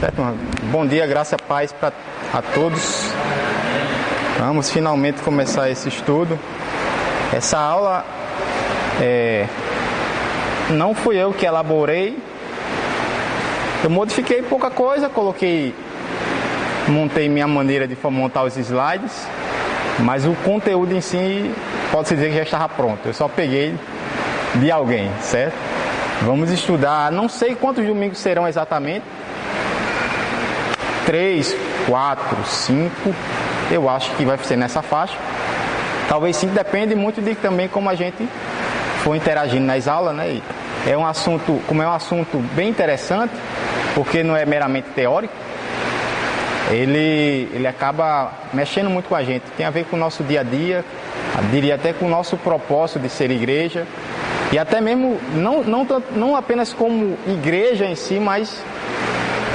Certo, irmão? Bom dia, graça e paz a todos. Vamos finalmente começar esse estudo. Essa aula não fui eu que elaborei. Eu modifiquei pouca coisa, montei minha maneira de montar os slides, mas o conteúdo em si pode-se dizer que já estava pronto. Eu só peguei de alguém, certo? Vamos estudar, não sei quantos domingos serão exatamente. 3, 4, 5, eu acho que vai ser nessa faixa. Talvez 5, depende muito de também como a gente for interagindo nas aulas, né? E é um assunto bem interessante, porque não é meramente teórico, ele acaba mexendo muito com a gente, tem a ver com o nosso dia a dia, eu diria até com o nosso propósito de ser igreja, e até mesmo, não apenas como igreja em si, mas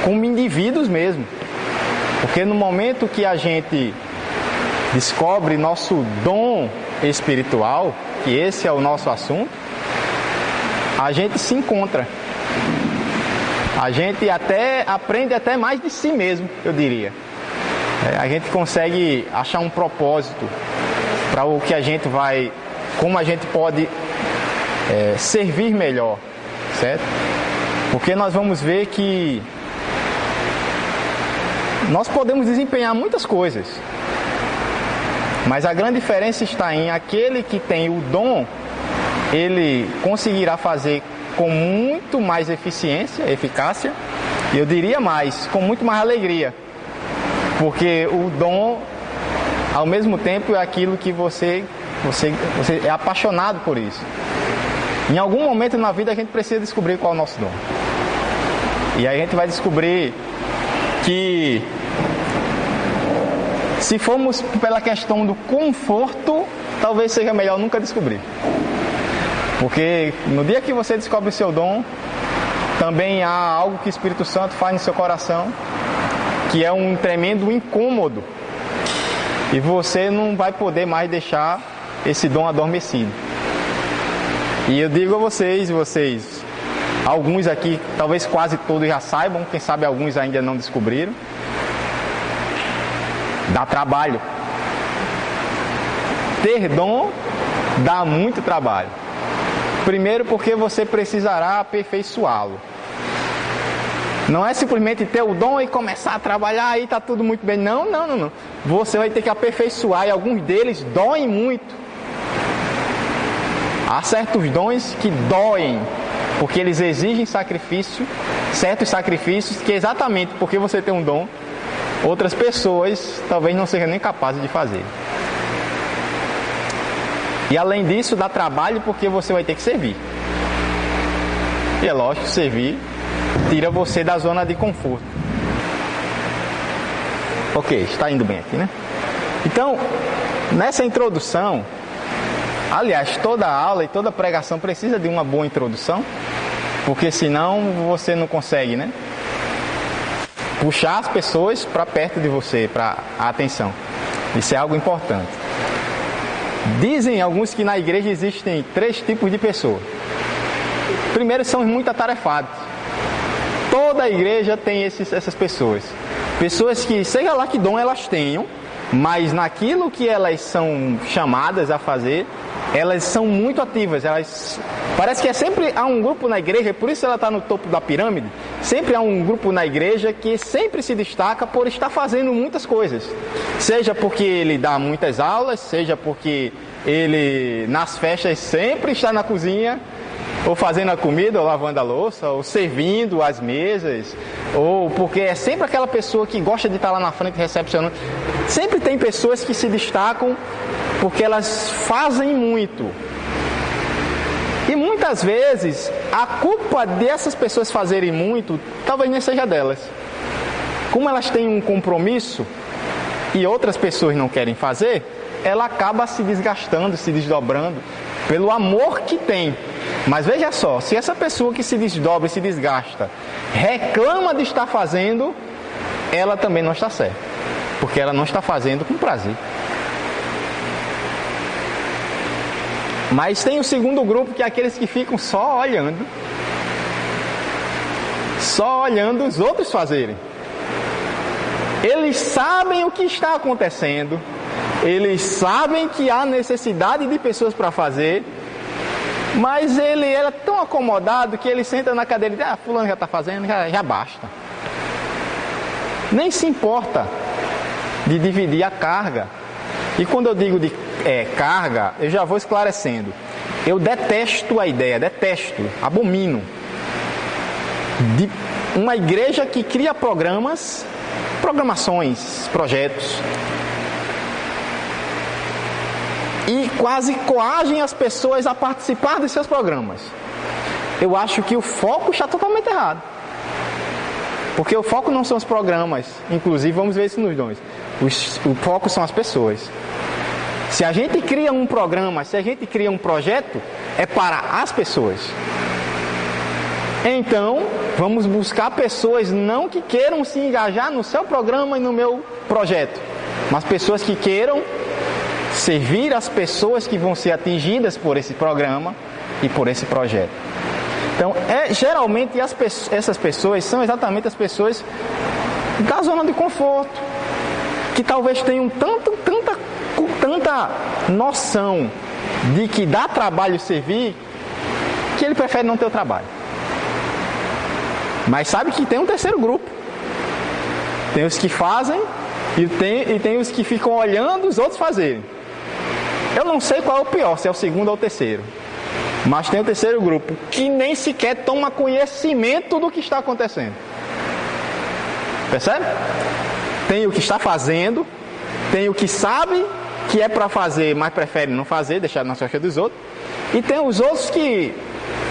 como indivíduos mesmo. Porque no momento que a gente descobre nosso dom espiritual, que esse é o nosso assunto, a gente se encontra. A gente aprende até mais de si mesmo, eu diria. A gente consegue achar um propósito para o que a gente vai, como a gente pode servir melhor, certo? Porque nós vamos ver que nós podemos desempenhar muitas coisas, mas a grande diferença está em aquele que tem o dom, ele conseguirá fazer com muito mais eficácia, e eu diria mais, com muito mais alegria, porque o dom, ao mesmo tempo, é aquilo que você é apaixonado por isso. Em algum momento na vida a gente precisa descobrir qual é o nosso dom, e aí a gente vai descobrir que se formos pela questão do conforto, talvez seja melhor nunca descobrir. Porque no dia que você descobre o seu dom, também há algo que o Espírito Santo faz no seu coração, que é um tremendo incômodo. E você não vai poder mais deixar esse dom adormecido. E eu digo a vocês, alguns aqui, talvez quase todos já saibam, quem sabe alguns ainda não descobriram. Dá trabalho. Ter dom dá muito trabalho. Primeiro porque você precisará aperfeiçoá-lo. Não é simplesmente ter o dom e começar a trabalhar, aí está tudo muito bem. Não. Você vai ter que aperfeiçoar, e alguns deles doem muito. Há certos dons que doem, porque eles exigem sacrifício, certos sacrifícios que exatamente porque você tem um dom, outras pessoas talvez não sejam nem capazes de fazer. E além disso, dá trabalho porque você vai ter que servir. E é lógico, servir tira você da zona de conforto. Ok, está indo bem aqui, né? Então, nessa introdução, aliás, toda aula e toda pregação precisa de uma boa introdução, porque senão você não consegue, né? Puxar as pessoas para perto de você, para a atenção. Isso é algo importante. Dizem alguns que na igreja existem 3 tipos de pessoas. Primeiro, são os muito atarefados. Toda a igreja tem essas pessoas. Pessoas que, seja lá que dom elas tenham, mas naquilo que elas são chamadas a fazer, elas são muito ativas. Parece que sempre há um grupo na igreja, por isso ela está no topo da pirâmide. Sempre há um grupo na igreja que sempre se destaca por estar fazendo muitas coisas. Seja porque ele dá muitas aulas, seja porque ele nas festas sempre está na cozinha, ou fazendo a comida, ou lavando a louça, ou servindo as mesas, ou porque é sempre aquela pessoa que gosta de estar lá na frente recepcionando. Sempre tem pessoas que se destacam porque elas fazem muito. E muitas vezes a culpa dessas pessoas fazerem muito talvez nem seja delas. Como elas têm um compromisso e outras pessoas não querem fazer, ela acaba se desgastando, se desdobrando pelo amor que tem. Mas veja só, se essa pessoa que se desdobra e se desgasta reclama de estar fazendo, ela também não está certa, porque ela não está fazendo com prazer. Mas tem o segundo grupo, que é aqueles que ficam só olhando os outros fazerem. Eles sabem o que está acontecendo, eles sabem que há necessidade de pessoas para fazer, mas ele era tão acomodado que ele senta na cadeira e diz, fulano já está fazendo, já basta. Nem se importa de dividir a carga. E quando eu digo de carga, eu já vou esclarecendo. Eu detesto a ideia, abomino de uma igreja que cria programações, projetos, e quase coagem as pessoas a participar dos seus programas. Eu acho que o foco está totalmente errado. Porque o foco não são os programas, inclusive vamos ver isso nos dons. O foco são as pessoas. Se a gente cria um programa, se a gente cria um projeto, é para as pessoas. Então, vamos buscar pessoas não que queiram se engajar no seu programa e no meu projeto, mas pessoas que queiram servir as pessoas que vão ser atingidas por esse programa e por esse projeto. Então, geralmente essas pessoas são exatamente as pessoas da zona de conforto, que talvez tenham tanta noção de que dá trabalho servir, que ele prefere não ter o trabalho. Mas sabe que tem um terceiro grupo. Tem os que fazem e tem os que ficam olhando os outros fazerem. Eu não sei qual é o pior, se é o segundo ou o terceiro. Mas tem o terceiro grupo, que nem sequer toma conhecimento do que está acontecendo. Percebe? Tem o que está fazendo, tem o que sabe que é para fazer, mas prefere não fazer, deixar na sorte dos outros. E tem os outros que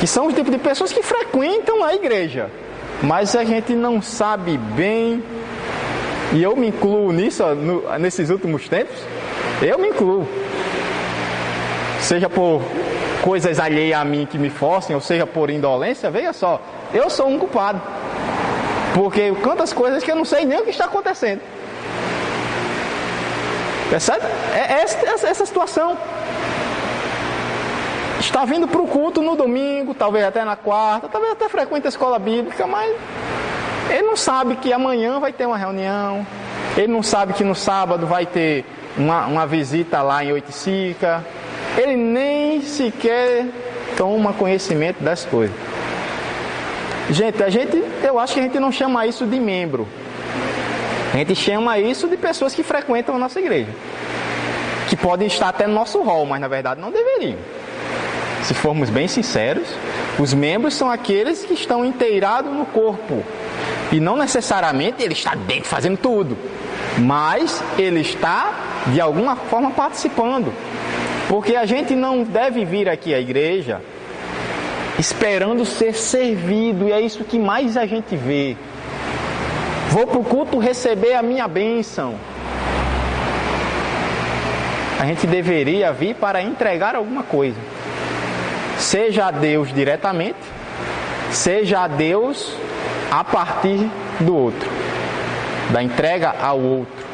são o tipo de pessoas que frequentam a igreja, mas a gente não sabe bem, e eu me incluo nisso, nesses últimos tempos, eu me incluo. Seja por coisas alheias a mim que me forcem, ou seja por indolência, veja só, eu sou um culpado. Porque eu canto as coisas que eu não sei nem o que está acontecendo. Percebe? Essa situação. Está vindo para o culto no domingo, talvez até na quarta, talvez até frequenta a escola bíblica, mas ele não sabe que amanhã vai ter uma reunião, ele não sabe que no sábado vai ter uma visita lá em Oiticica, ele nem sequer toma conhecimento das coisas. Gente, eu acho que a gente não chama isso de membro. A gente chama isso de pessoas que frequentam a nossa igreja. Que podem estar até no nosso hall, mas na verdade não deveriam. Se formos bem sinceros, os membros são aqueles que estão inteirados no corpo. E não necessariamente ele está dentro fazendo tudo. Mas ele está, de alguma forma, participando. Porque a gente não deve vir aqui à igreja esperando ser servido, e é isso que mais a gente vê. Vou para o culto receber a minha bênção. A gente deveria vir para entregar alguma coisa. Seja a Deus diretamente, seja a Deus a partir do outro, da entrega ao outro.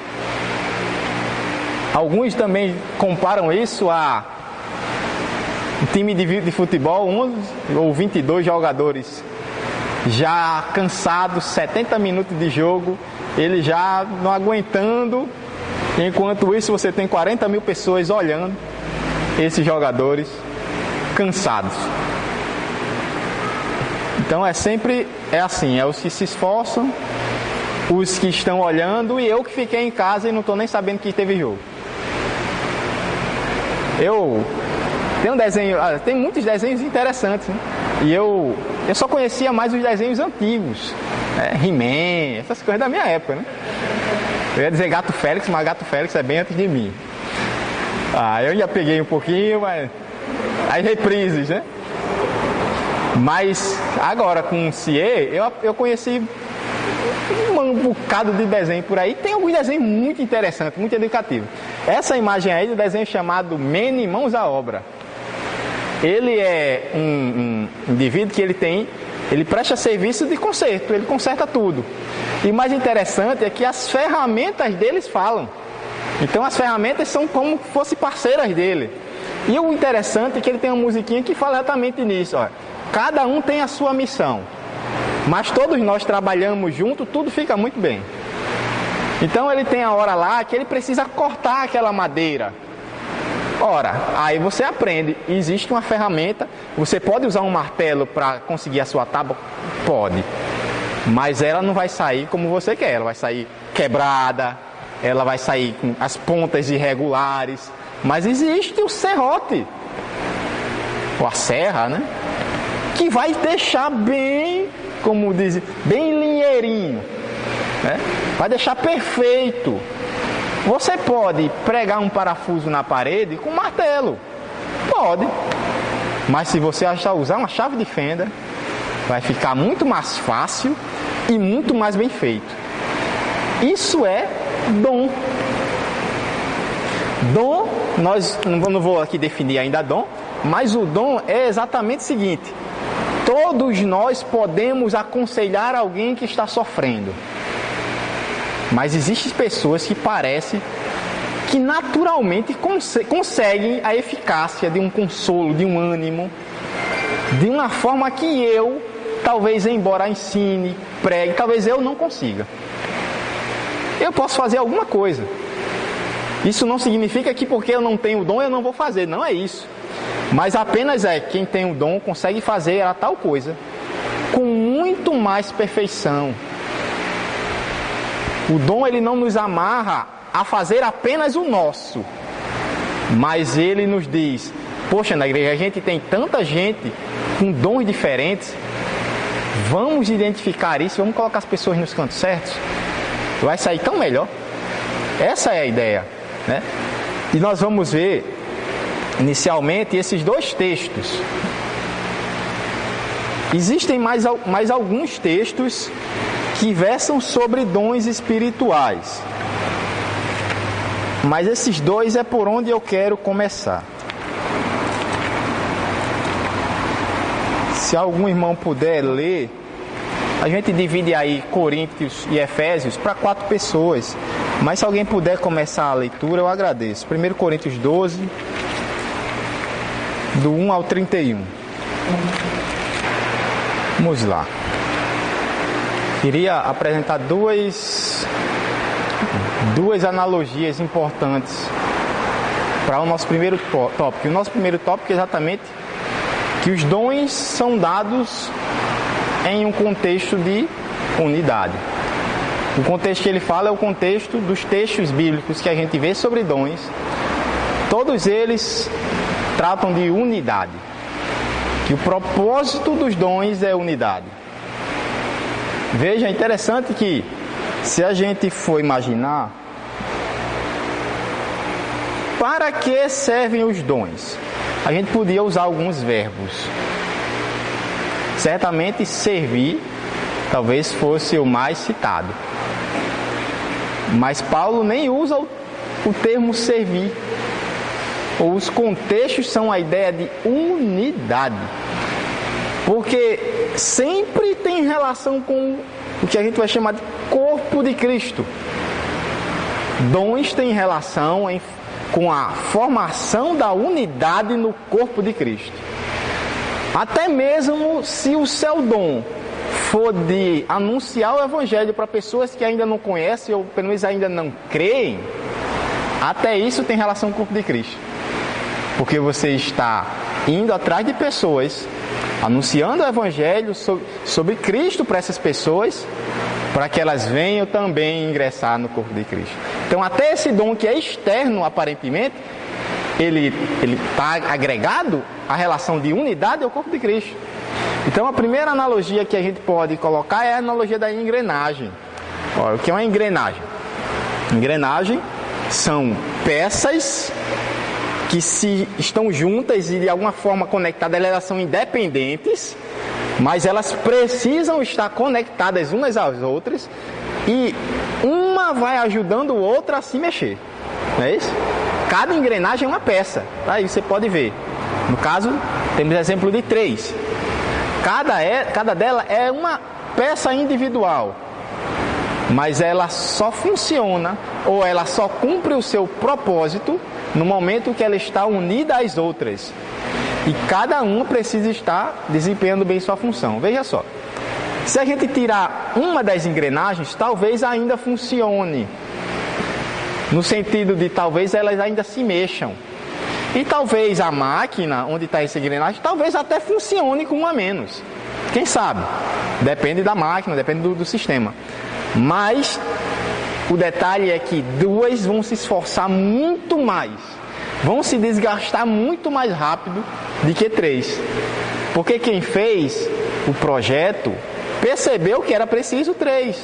Alguns também comparam isso a um time de futebol, 11 ou 22 jogadores já cansados, 70 minutos de jogo, ele já não aguentando, enquanto isso você tem 40 mil pessoas olhando esses jogadores cansados. Então é assim, é os que se esforçam, os que estão olhando, e eu que fiquei em casa e não estou nem sabendo que teve jogo. Tem muitos desenhos interessantes, né? E eu só conhecia mais os desenhos antigos, né? He-Man, essas coisas da minha época, né? Eu ia dizer Gato Félix, mas Gato Félix é bem antes de mim. Eu já peguei um pouquinho, mas as reprises, né? Mas agora com o CIE, eu conheci um bocado de desenho por aí. Tem alguns desenhos muito interessantes, muito educativos. Essa imagem aí do desenho chamado Mene Mãos à Obra. Ele é um indivíduo que ele presta serviço de conserto, ele conserta tudo. E o mais interessante é que as ferramentas deles falam. Então as ferramentas são como se fossem parceiras dele. E o interessante é que ele tem uma musiquinha que fala exatamente nisso. Ó. Cada um tem a sua missão, mas todos nós trabalhamos junto, tudo fica muito bem. Então ele tem a hora lá que ele precisa cortar aquela madeira. Ora, aí você aprende, existe uma ferramenta, você pode usar um martelo para conseguir a sua tábua? Pode. Mas ela não vai sair como você quer, ela vai sair quebrada, ela vai sair com as pontas irregulares. Mas existe o serrote, ou a serra, né? Que vai deixar bem, como dizem, bem linheirinho, né? Vai deixar perfeito. Você pode pregar um parafuso na parede com martelo, pode. Mas se você usar uma chave de fenda, vai ficar muito mais fácil e muito mais bem feito. Isso é dom. Dom, não vou aqui definir ainda dom, mas o dom é exatamente o seguinte: todos nós podemos aconselhar alguém que está sofrendo. Mas existem pessoas que parecem que naturalmente conseguem a eficácia de um consolo, de um ânimo, de uma forma que eu, talvez embora ensine, pregue, talvez eu não consiga. Eu posso fazer alguma coisa. Isso não significa que porque eu não tenho o dom eu não vou fazer, não é isso. Mas apenas quem tem o dom consegue fazer a tal coisa com muito mais perfeição. O dom ele não nos amarra a fazer apenas o nosso, mas ele nos diz: poxa, na igreja a gente tem tanta gente com dons diferentes, vamos identificar isso, vamos colocar as pessoas nos cantos certos, vai sair tão melhor. Essa é a ideia, né? E nós vamos ver inicialmente esses dois textos. Existem mais alguns textos que versam sobre dons espirituais, mas esses dois é por onde eu quero começar. Se algum irmão puder ler, a gente divide aí Coríntios e Efésios para 4 pessoas, mas se alguém puder começar a leitura, eu agradeço. 1 Coríntios 12, do 1 ao 31. Vamos lá. Queria apresentar duas analogias importantes para o nosso primeiro tópico. O nosso primeiro tópico é exatamente que os dons são dados em um contexto de unidade. O contexto que ele fala é o contexto dos textos bíblicos que a gente vê sobre dons. Todos eles tratam de unidade. Que o propósito dos dons é unidade. Veja, é interessante que, se a gente for imaginar, para que servem os dons? A gente podia usar alguns verbos. Certamente, servir talvez fosse o mais citado. Mas Paulo nem usa o termo servir. Os contextos são a ideia de unidade. Porque sempre tem relação com o que a gente vai chamar de corpo de Cristo. Dons têm relação com a formação da unidade no corpo de Cristo. Até mesmo se o seu dom for de anunciar o Evangelho para pessoas que ainda não conhecem ou pelo menos ainda não creem, até isso tem relação com o corpo de Cristo. Porque você está indo atrás de pessoas, anunciando o Evangelho sobre Cristo para essas pessoas, para que elas venham também ingressar no corpo de Cristo. Então, até esse dom que é externo, aparentemente, ele está agregado à relação de unidade ao corpo de Cristo. Então, a primeira analogia que a gente pode colocar é a analogia da engrenagem. Olha, o que é uma engrenagem? Engrenagem são peças que se estão juntas e de alguma forma conectadas, elas são independentes, mas elas precisam estar conectadas umas às outras e uma vai ajudando o outro a se mexer, não é isso? Cada engrenagem é uma peça, aí você pode ver. No caso, temos exemplo de 3. Cada dela é uma peça individual, mas ela só funciona ou ela só cumpre o seu propósito no momento que ela está unida às outras. E cada uma precisa estar desempenhando bem sua função. Veja só. Se a gente tirar uma das engrenagens, talvez ainda funcione. no sentido de talvez elas ainda se mexam. E talvez a máquina, onde está essa engrenagem, talvez até funcione com uma a menos. Quem sabe? Depende da máquina, depende do sistema. Mas o detalhe é que duas vão se esforçar muito mais, vão se desgastar muito mais rápido do que três. Porque quem fez o projeto percebeu que era preciso três.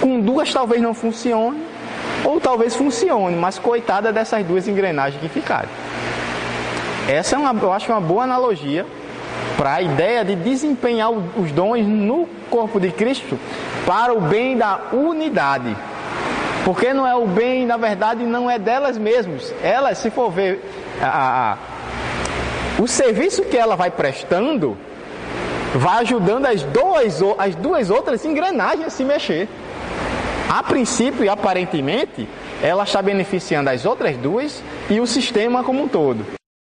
Com duas talvez não funcione, ou talvez funcione, mas coitada dessas duas engrenagens que ficaram. Essa eu acho uma boa analogia para a ideia de desempenhar os dons no corpo de Cristo para o bem da unidade. Porque não é o bem, na verdade, não é delas mesmas. Elas, se for ver o serviço que ela vai prestando, vai ajudando as duas outras engrenagens a se mexer. A princípio e aparentemente, ela está beneficiando as outras duas e o sistema como um todo.